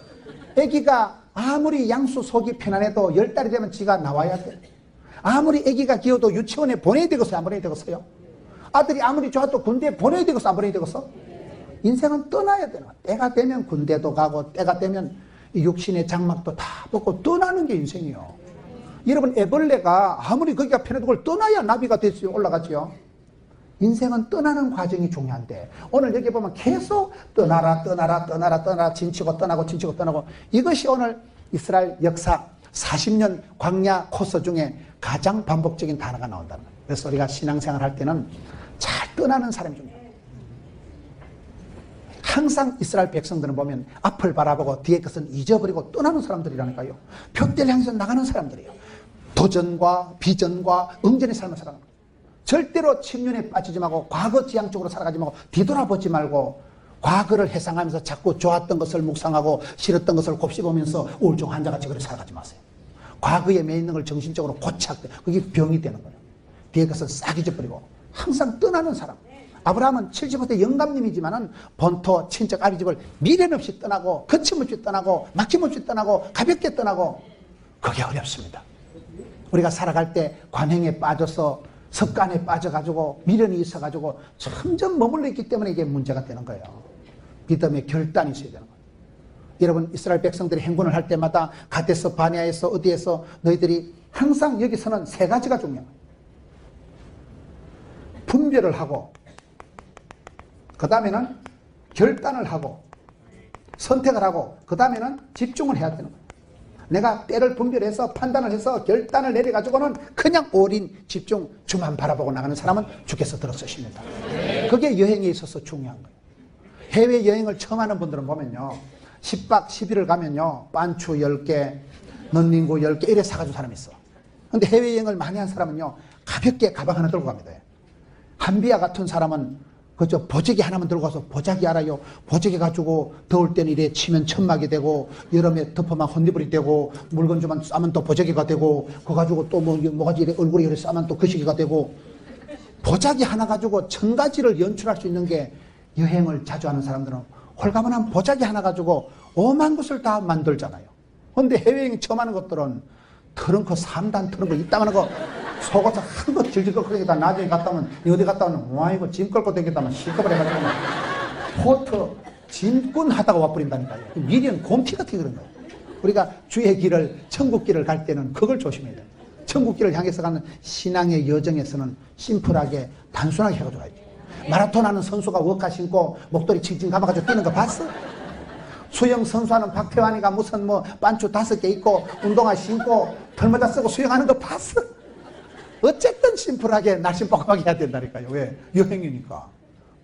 아기가 아무리 양수 속이 편안해도 10달이 되면 지가 나와야 돼. 아무리 아기가 귀여도 유치원에 보내야 되겠어요? 안 보내야 되겠어요? 아들이 아무리 좋아도 군대에 보내야 되겠어? 안 보내야 되겠어? 인생은 떠나야 되는 거야. 때가 되면 군대도 가고 때가 되면 육신의 장막도 다 벗고 떠나는 게 인생이요. 여러분, 애벌레가 아무리 거기가 편해도 그걸 떠나야 나비가 됐어요. 올라가죠. 인생은 떠나는 과정이 중요한데 오늘 여기 보면 계속 떠나라 진치고 떠나고 이것이 오늘 이스라엘 역사 40년 광야 코스 중에 가장 반복적인 단어가 나온다는 거예요. 그래서 우리가 신앙생활 할 때는 잘 떠나는 사람이 중요해요. 항상 이스라엘 백성들은 보면 앞을 바라보고 뒤에 것은 잊어버리고 떠나는 사람들이라니까요. 표대를 향해서 나가는 사람들이에요. 도전과 비전과 응전의 삶을 살아가는 거예요. 절대로 침륜에 빠지지 말고 과거 지향적으로 살아가지 말고 뒤돌아보지 말고 과거를 회상하면서 자꾸 좋았던 것을 묵상하고 싫었던 것을 곱씹으면서 우울증 환자같이 그렇게 살아가지 마세요. 과거에 매 있는 걸 정신적으로 고착, 그게 병이 되는 거예요. 뒤에 것은 싹 잊어버리고 항상 떠나는 사람. 아브라함은 70세 영감님이지만은 본토 친척 아비집을 미련 없이 떠나고 거침없이 떠나고 막힘없이 떠나고 가볍게 떠나고 그게 어렵습니다. 우리가 살아갈 때 관행에 빠져서 습관에 빠져가지고 미련이 있어가지고 점점 머물러 있기 때문에 이게 문제가 되는 거예요. 믿음의 결단이 있어야 되는 거예요. 여러분, 이스라엘 백성들이 행군을 할 때마다 가데스 바네아에서 어디에서 너희들이 항상 여기서는 세 가지가 중요한 거예요. 분별을 하고 그 다음에는 결단을 하고 선택을 하고 그 다음에는 집중을 해야 되는 거예요. 내가 때를 분별해서 판단을 해서 결단을 내려가지고는 그냥 올인 집중 주만 바라보고 나가는 사람은 주께서 들어서십니다. 그게 여행에 있어서 중요한 거예요. 해외여행을 처음 하는 분들은 보면요 10박 10일을 가면요 반추 10개 넌닝구 10개 이래 사가지고 사람이 있어. 근데 해외여행을 많이 한 사람은요 가볍게 가방 하나 들고 갑니다. 한비아 같은 사람은 그저 보자기 하나만 들고 가서 보자기 알아요. 보자기 가지고 더울 때는 이래 치면 천막이 되고 여름에 덮어만 헌니불이 되고 물건 좀 싸면 또 보자기가 되고 그거 가지고 또 뭐가지 이래 얼굴에 이래 싸면 또 거시기가 되고 보자기 하나 가지고 1000가지를 연출할 수 있는 게 여행을 자주 하는 사람들은 홀가분한 보자기 하나 가지고 오만 것을 다 만들잖아요. 근데 해외여행 처음 하는 것들은 트렁크 3단 트렁크 이따가는 거 속아서 한 번 질질 끓여다 나중에 갔다 오면 어디 갔다 오면 와 이거 짐 끌고 댕겼다면 실컷을 해가지고 포트 짐꾼 하다가 와버린다니까요. 미련 곰티 같은 그런 거예요. 우리가 주의 길을 천국 길을 갈 때는 그걸 조심해야 돼요. 천국 길을 향해서 가는 신앙의 여정에서는 심플하게 단순하게 해가지고 가야지. 마라톤 하는 선수가 워카 신고 목도리 칭칭 감아가지고 뛰는 거 봤어? 수영 선수하는 박태환이가 무슨 반추 5개 입고 운동화 신고 털모자 쓰고 수영하는 거 봤어? 어쨌든 심플하게 날씬복하게 해야 된다니까요. 왜? 여행이니까.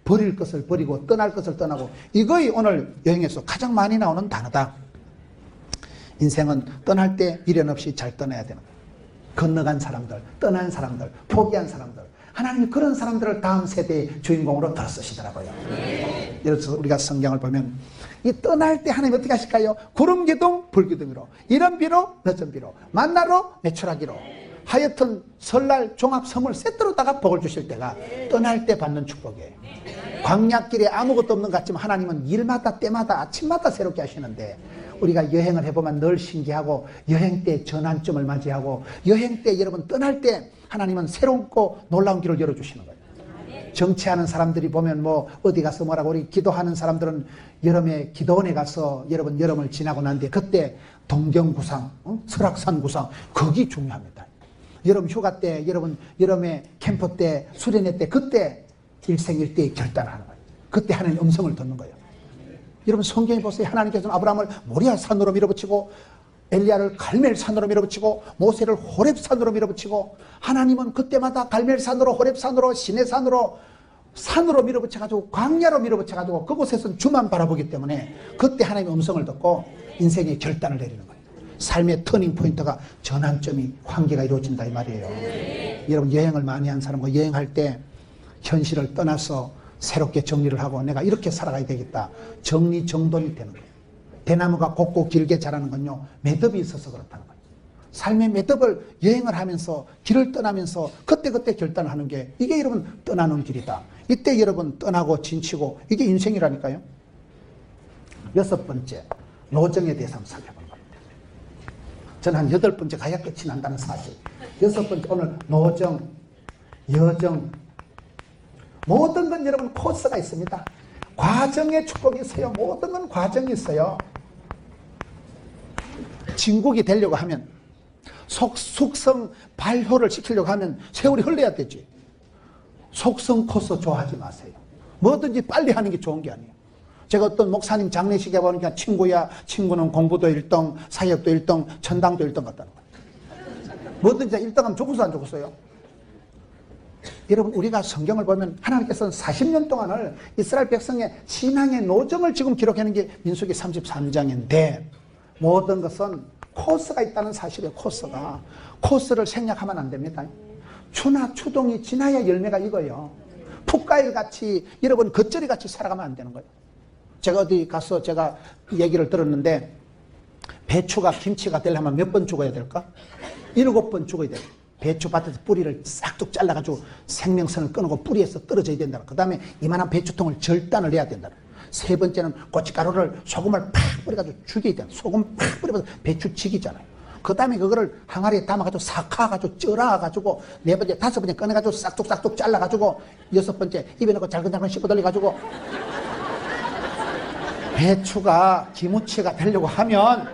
버릴 것을 버리고 떠날 것을 떠나고 이거이 오늘 여행에서 가장 많이 나오는 단어다. 인생은 떠날 때 미련 없이 잘 떠나야 되는 거예요. 건너간 사람들, 떠난 사람들, 포기한 사람들 하나님이 그런 사람들을 다음 세대의 주인공으로 더 쓰시더라고요. 그래서 우리가 성경을 보면 이 떠날 때 하나님 어떻게 하실까요? 구름기둥 불기둥으로 이른 비로 늦은 비로 만나로 매출하기로 하여튼 설날 종합 선물 세트로다가 복을 주실 때가 떠날 때 받는 축복이에요. 광야길에 아무것도 없는 것 같지만 하나님은 일마다 때마다 아침마다 새롭게 하시는데, 우리가 여행을 해보면 늘 신기하고, 여행 때 전환점을 맞이하고, 여행 때 여러분 떠날 때 하나님은 새롭고 놀라운 길을 열어주시는 거예요. 정치하는 사람들이 보면 뭐 어디 가서 뭐라고, 우리 기도하는 사람들은 여름에 기도원에 가서 여러분 여름을 지나고 난 뒤에 그때 동경구상, 설악산 구상, 거기 중요합니다. 여름 휴가 때, 여러분 여름에 캠프 때, 수련회 때, 그때 일생일대의 결단을 하는 거예요. 그때 하나님 음성을 듣는 거예요. 여러분 성경에 보세요. 하나님께서는 아브라함을 모리아 산으로 밀어붙이고, 엘리야를 갈멜 산으로 밀어붙이고, 모세를 호렙 산으로 밀어붙이고, 하나님은 그때마다 갈멜 산으로, 호렙 산으로, 시내 산으로 밀어붙여가지고, 광야로 밀어붙여가지고, 그곳에서는 주만 바라보기 때문에 그때 하나님의 음성을 듣고 인생의 결단을 내리는 거예요. 삶의 터닝 포인트가, 전환점이, 환기가 이루어진다 이 말이에요. 여러분 여행을 많이 한 사람과 여행할 때 현실을 떠나서 새롭게 정리를 하고 내가 이렇게 살아가야 되겠다, 정리정돈이 되는 거예요. 대나무가 곱고 길게 자라는 건요, 매듭이 있어서 그렇다는 거예요. 삶의 매듭을 여행을 하면서, 길을 떠나면서 그때그때 결단을 하는 게, 이게 여러분 떠나는 길이다. 이때 여러분 떠나고 진치고, 이게 인생이라니까요. 6번째, 노정에 대해서 한번 살펴보는 겁니다. 저는 한 8번째 가야 끝이 난다는 사실. 6번째, 오늘 노정, 여정, 모든 건 여러분 코스가 있습니다. 과정의 축복이 있어요. 모든 건 과정이 있어요. 진국이 되려고 하면, 속성 발효를 시키려고 하면 세월이 흘러야 되지. 속성 코스 좋아하지 마세요. 뭐든지 빨리 하는 게 좋은 게 아니에요. 제가 어떤 목사님 장례식에 보니까 친구는 공부도 1등, 사역도 1등, 전당도 1등 같다는 거예요. 뭐든지 1등하면 죽었어 안 죽었어요? 여러분 우리가 성경을 보면 하나님께서는 40년 동안을 이스라엘 백성의 신앙의 노정을 지금 기록하는 게 민수기 33장인데, 모든 것은 코스가 있다는 사실이에요. 코스를 생략하면 안 됩니다. 추나 추동이 지나야 열매가 익어요. 풋가일같이 여러분 겉절이같이 살아가면 안 되는 거예요. 제가 어디 가서 제가 얘기를 들었는데, 배추가 김치가 되려면 몇 번 죽어야 될까? 7번 죽어야 돼요. 배추밭에서 뿌리를 싹둑 잘라가지고 생명선을 끊고 뿌리에서 떨어져야 된다. 그 다음에 이만한 배추통을 절단을 해야 된다. 3번째는 고춧가루를, 소금을 팍 뿌려가지고 죽여야 된다. 소금 팍 뿌려서 배추치기잖아요. 그 다음에 그거를 항아리에 담아가지고 삭아가지고 쪄라가지고 4번째, 5번째 꺼내가지고 싹둑싹둑 잘라가지고 6번째 입에 넣고 잘근잘근 씹어 돌려가지고, 배추가 기무치가 되려고 하면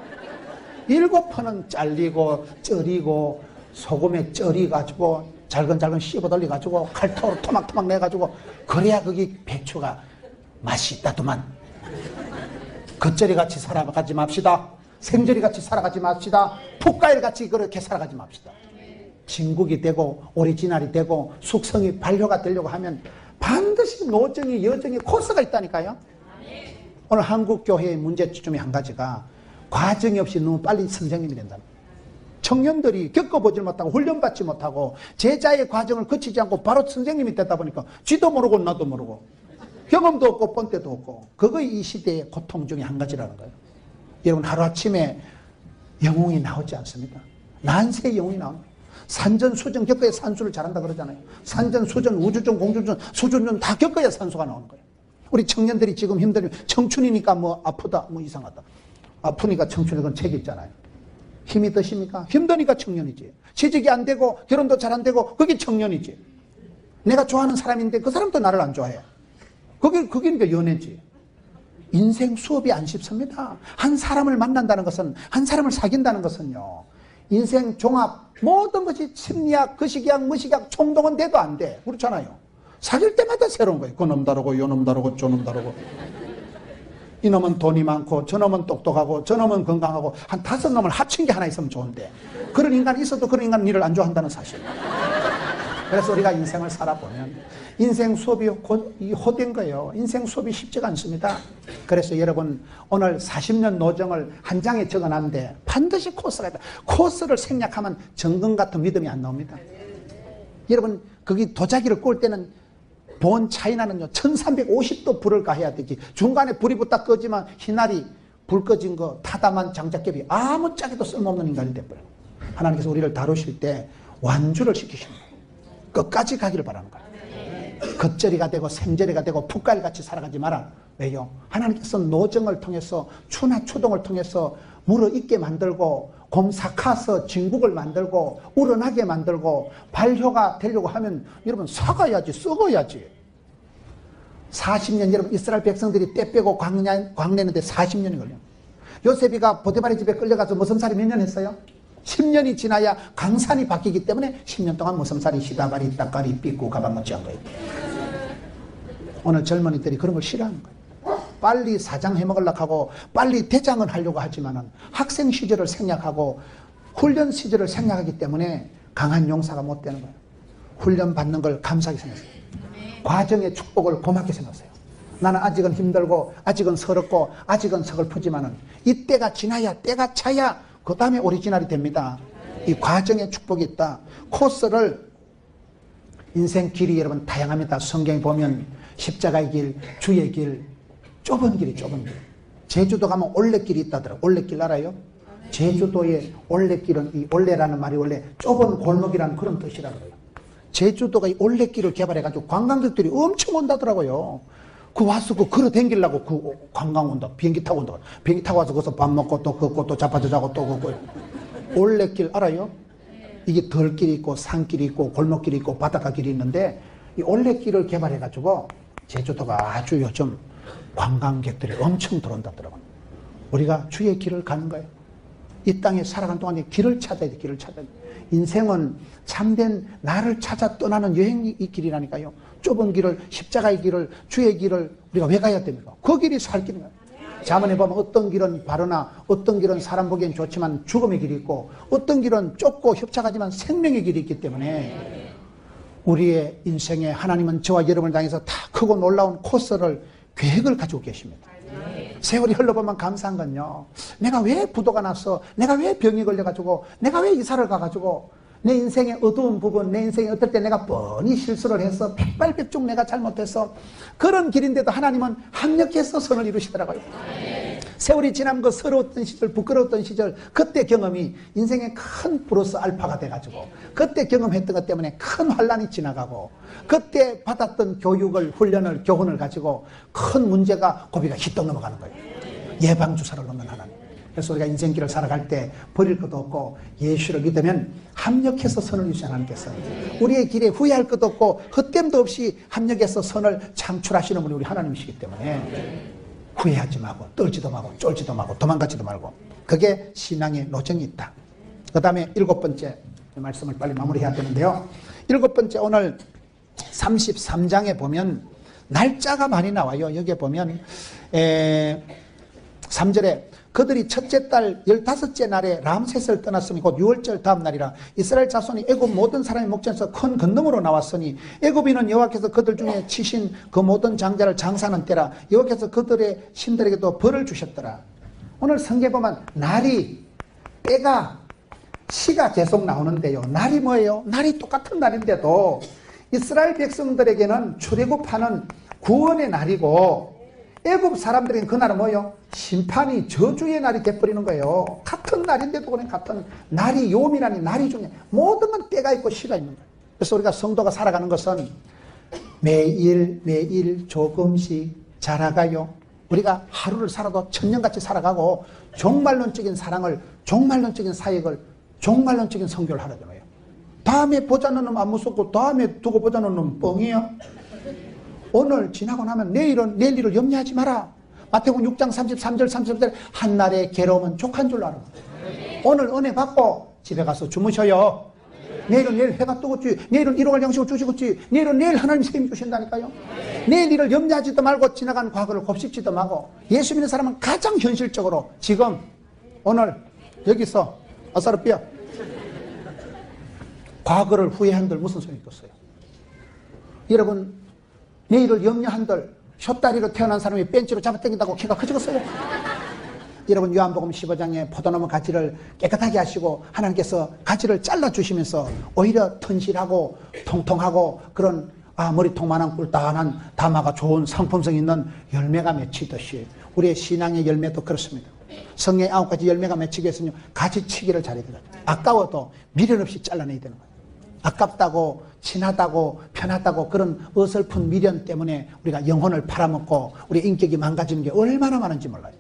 7번은 잘리고 쪄리고 소금에 쪄리가지고 잘근잘근 씹어 돌려가지고 칼토로 토막토막 내가지고, 그래야 거기 배추가 맛이 있다더만. 겉절이같이 살아가지 맙시다. 생절이같이 살아가지 맙시다. 풋가일같이 그렇게 살아가지 맙시다. 진국이 되고 오리지널이 되고 숙성이 발효가 되려고 하면 반드시 노정이, 여정이, 코스가 있다니까요. 오늘 한국교회의 문제점이 한 가지가, 과정이 없이 너무 빨리 선생님이 된다는 거예요. 청년들이 겪어보지 못하고 훈련받지 못하고 제자의 과정을 거치지 않고 바로 선생님이 되다 보니까 쥐도 모르고 나도 모르고 경험도 없고 본때도 없고, 그거 이 시대의 고통 중에 한 가지라는 거예요. 여러분 하루아침에 영웅이 나오지 않습니다. 난세의 영웅이 나옵니다. 산전수전 겪어야 산수를 잘한다 그러잖아요. 산전수전, 우주전, 공주전, 수준전 다 겪어야 산수가 나오는 거예요. 우리 청년들이 지금 힘들면 청춘이니까 뭐 아프다, 뭐 이상하다. 아프니까 청춘이 그건 책이 있잖아요. 힘이 드십니까? 힘드니까 청년이지. 취직이 안 되고 결혼도 잘 안 되고 그게 청년이지. 내가 좋아하는 사람인데 그 사람도 나를 안 좋아해. 그게 그러니까 연애지. 인생 수업이 안 쉽습니다. 한 사람을 만난다는 것은, 한 사람을 사귄다는 것은요, 인생 종합 모든 것이 심리학, 거시기학, 무식학, 총동원 돼도 안 돼. 그렇잖아요. 사귈 때마다 새로운 거예요. 그놈 다르고 요놈 다르고 저놈 다르고. 이놈은 돈이 많고 저놈은 똑똑하고 저놈은 건강하고 한 5놈을 합친 게 하나 있으면 좋은데, 그런 인간이 있어도 그런 인간은 니를 안 좋아한다는 사실. 그래서 우리가 인생을 살아보면 인생 수업이 호된 거예요. 인생 수업이 쉽지가 않습니다. 그래서 여러분 오늘 40년 노정을 한 장에 적어놨는데 반드시 코스가 있다. 코스를 생략하면 정금 같은 믿음이 안 나옵니다. 여러분 거기 도자기를 꽂을 때는 본 차이나는요 1350도 불을 가해야 되지. 중간에 불이 붙다 꺼지면 희날이 불 꺼진 거 타다만 장작겹이 아무 짝에도 쓸모없는 인간이 돼버려요. 하나님께서 우리를 다루실 때 완주를 시키십니다. 끝까지 가기를 바라는 거예요. 겉절이가 되고 생절이가 되고 풋갈같이 살아가지 마라. 왜요? 하나님께서 노정을 통해서 추나 추동을 통해서 물어있게 만들고 곰삭아서 진국을 만들고 우러나게 만들고 발효가 되려고 하면 여러분 삭아야지, 썩어야지. 40년 여러분 이스라엘 백성들이 떼 빼고 광내는데 40년이 걸려요. 요셉이가 보디발의 집에 끌려가서 무슨살이 몇 년 했어요? 10년이 지나야 강산이 바뀌기 때문에 10년 동안 무슨살이 시다발이 딱가리 삐고 가방 못지 한 거예요. 오늘 젊은이들이 그런 걸 싫어하는 거예요. 빨리 사장 해먹으려고 하고 빨리 대장을 하려고 하지만은 학생 시절을 생략하고 훈련 시절을 생략하기 때문에 강한 용사가 못 되는 거예요. 훈련 받는 걸 감사하게 생각해요. 과정의 축복을 고맙게 생각해요. 나는 아직은 힘들고 아직은 서럽고 아직은 서글프지만은 이때가 지나야 때가 차야 그 다음에 오리지널이 됩니다. 이 과정의 축복이 있다. 코스를 인생 길이 여러분 다양합니다. 성경에 보면 십자가의 길, 주의 길, 좁은 길이 좁은 길. 제주도 가면 올레길이 있다더라. 올레길 알아요? 제주도의 올레길은 이 올레라는 말이 원래 좁은 골목이라는 그런 뜻이라는 거예요. 제주도가 이 올레길을 개발해가지고 관광객들이 엄청 온다더라고요. 그 와서 그 걸어 댕기려고 그 관광 온다. 비행기 타고 온다. 비행기 타고 와서 거기서 밥 먹고 또 걷고 또 자빠져 자고 또 걷고. 올레길 알아요? 이게 덜길이 있고 산길이 있고 골목길이 있고 바닷가 길이 있는데 이 올레길을 개발해가지고 제주도가 아주 요즘 관광객들이 엄청 들어온다더라고요. 우리가 주의 길을 가는 거예요. 이 땅에 살아가는 동안에 길을 찾아야 돼. 길을 찾아야 돼. 인생은 참된 나를 찾아 떠나는 여행이 이 길이라니까요. 좁은 길을, 십자가의 길을, 주의 길을 우리가 왜 가야 됩니까? 그 길이 살 길인 거예요. 자문해 보면 어떤 길은 바르나 어떤 길은 사람 보기엔 좋지만 죽음의 길이 있고 어떤 길은 좁고 협착하지만 생명의 길이 있기 때문에 우리의 인생에 하나님은 저와 여러분을 향해서 다 크고 놀라운 코스를 계획을 가지고 계십니다. 세월이 흘러보면 감사한 건요. 내가 왜 부도가 났어? 내가 왜 병이 걸려가지고? 내가 왜 이사를 가가지고? 내 인생의 어두운 부분, 내 인생에 어떨 때 내가 뻔히 실수를 해서 백발백중 내가 잘못해서 그런 길인데도 하나님은 합력해서 선을 이루시더라고요. 세월이 지난 그 서러웠던 시절, 부끄러웠던 시절, 그때 경험이 인생의 큰 플러스 알파가 돼가지고 그때 경험했던 것 때문에 큰 환란이 지나가고 그때 받았던 교육을, 훈련을, 교훈을 가지고 큰 문제가 고비가 휘떡 넘어가는 거예요. 예방주사를 놓는 하나님. 그래서 우리가 인생길을 살아갈 때 버릴 것도 없고 예수를 믿으면 합력해서 선을 이루신 하나님께서 우리의 길에 후회할 것도 없고 헛됨도 없이 합력해서 선을 창출하시는 분이 우리 하나님이시기 때문에 후회하지 말고 떨지도 말고 쫄지도 말고 도망가지도 말고 그게 신앙의 노정이 있다. 그 다음에 7번째 말씀을 빨리 마무리해야 되는데요. 7번째 오늘 33장에 보면 날짜가 많이 나와요. 여기에 보면 3절에 그들이 첫째 달 15째 날에 람셋을 떠났으니 곧 6월절 다음 날이라 이스라엘 자손이 애굽 모든 사람의 목전에서 큰 건너으로 나왔으니 애굽인은 여호와께서 그들 중에 치신 그 모든 장자를 장사하는 때라 여호와께서 그들의 신들에게도 벌을 주셨더라. 오늘 성경에 보면 날이 때가 시가 계속 나오는데요. 날이 뭐예요? 날이 똑같은 날인데도 이스라엘 백성들에게는 출애굽하는 구원의 날이고 애굽 사람들에게는 그날은 뭐예요? 심판이 저주의 날이 돼버리는 거예요. 같은 날인데도 그냥 같은 날이 요미라니 날이 중에 모든 건 때가 있고 시가 있는 거예요. 그래서 우리가 성도가 살아가는 것은 매일 매일 조금씩 자라가요. 우리가 하루를 살아도 천년같이 살아가고 종말론적인 사랑을, 종말론적인 사역을, 종말론적인 선교를 하라는 거예요. 다음에 보자는 놈 안 무섭고 다음에 두고 보자는 놈 뻥이야. 오늘 지나고 나면 내일 일을 염려하지 마라. 마태복음 6장 33절 34절 한날의 괴로움은 족한 줄로 알아. 오늘 은혜 받고 집에 가서 주무셔요. 내일은 내일 해가 뜨겠지. 내일은 일용할 양식을 주시겠지. 내일은 내일 하나님 책임 주신다니까요. 내일 일을 염려하지도 말고 지나간 과거를 곱씹지도 말고 예수 믿는 사람은 가장 현실적으로 지금 오늘 여기서 아사르피아 과거를 후회한들 무슨 소용이 있겠어요. 여러분 내일을 염려한들 숏다리로 태어난 사람이 벤치로 잡아당긴다고 키가 커지겠어요? 여러분 요한복음 15장에 포도나무 가지를 깨끗하게 하시고 하나님께서 가지를 잘라주시면서 오히려 튼실하고 통통하고 그런 머리통만한 꿀단한 담아가 좋은 상품성 있는 열매가 맺히듯이 우리의 신앙의 열매도 그렇습니다. 성경의 9가지 열매가 맺히기 위해서는 가지치기를 잘해야 돼요. 아까워도 미련 없이 잘라내야 되는 거예요. 아깝다고 친하다고 편하다고 그런 어설픈 미련 때문에 우리가 영혼을 팔아먹고 우리 인격이 망가지는 게 얼마나 많은지 몰라요.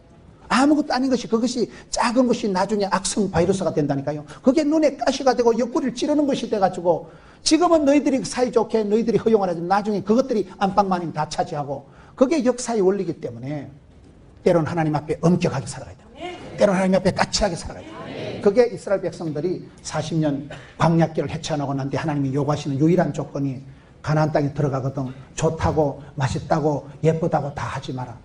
아무것도 아닌 것이 그것이 작은 것이 나중에 악성 바이러스가 된다니까요. 그게 눈에 가시가 되고 옆구리를 찌르는 것이 돼가지고 지금은 너희들이 사이좋게 너희들이 허용을 하지만 나중에 그것들이 안방마님 다 차지하고 그게 역사의 원리이기 때문에 때로는 하나님 앞에 엄격하게 살아가야 돼요. 때로는 하나님 앞에 까칠하게 살아가야 돼요. 그게 이스라엘 백성들이 40년 광야길을 헤쳐나고 난 뒤에 하나님이 요구하시는 유일한 조건이 가나안 땅에 들어가거든 좋다고 맛있다고 예쁘다고 다 하지 마라.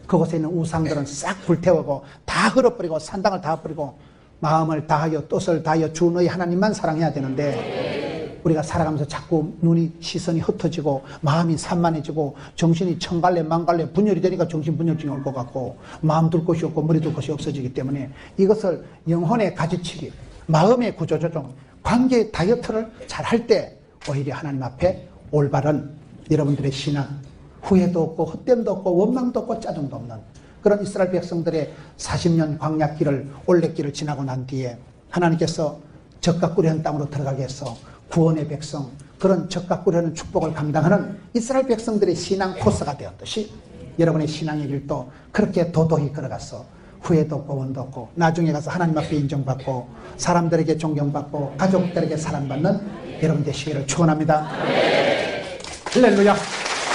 그곳에 있는 우상들은 싹 불태우고 다 헐어버리고 산당을 다 버리고 마음을 다하여 뜻을 다하여 주 너희 하나님만 사랑해야 되는데 우리가 살아가면서 자꾸 눈이 시선이 흩어지고 마음이 산만해지고 정신이 천갈래 만갈래 분열이 되니까 정신분열증이 올 것 같고 마음 둘 곳이 없고 머리 둘 곳이 없어지기 때문에 이것을 영혼의 가지치기 마음의 구조조정 관계 다이어트를 잘 할 때 오히려 하나님 앞에 올바른 여러분들의 신앙 후회도 없고 헛됨도 없고 원망도 없고 짜증도 없는 그런 이스라엘 백성들의 40년 광야길을 올레길을 지나고 난 뒤에 하나님께서 젖과 꿀이 흐르는 땅으로 들어가게 해서 구원의 백성 그런 젖과 꿀이 흐르는 축복을 감당하는 이스라엘 백성들의 신앙 코스가 되었듯이 여러분의 신앙의 길도 그렇게 도도히 걸어가서 후회도 없고 원도 없고 나중에 가서 하나님 앞에 인정받고 사람들에게 존경받고 가족들에게 사랑받는 여러분 되시기를 축원합니다. 할렐루야.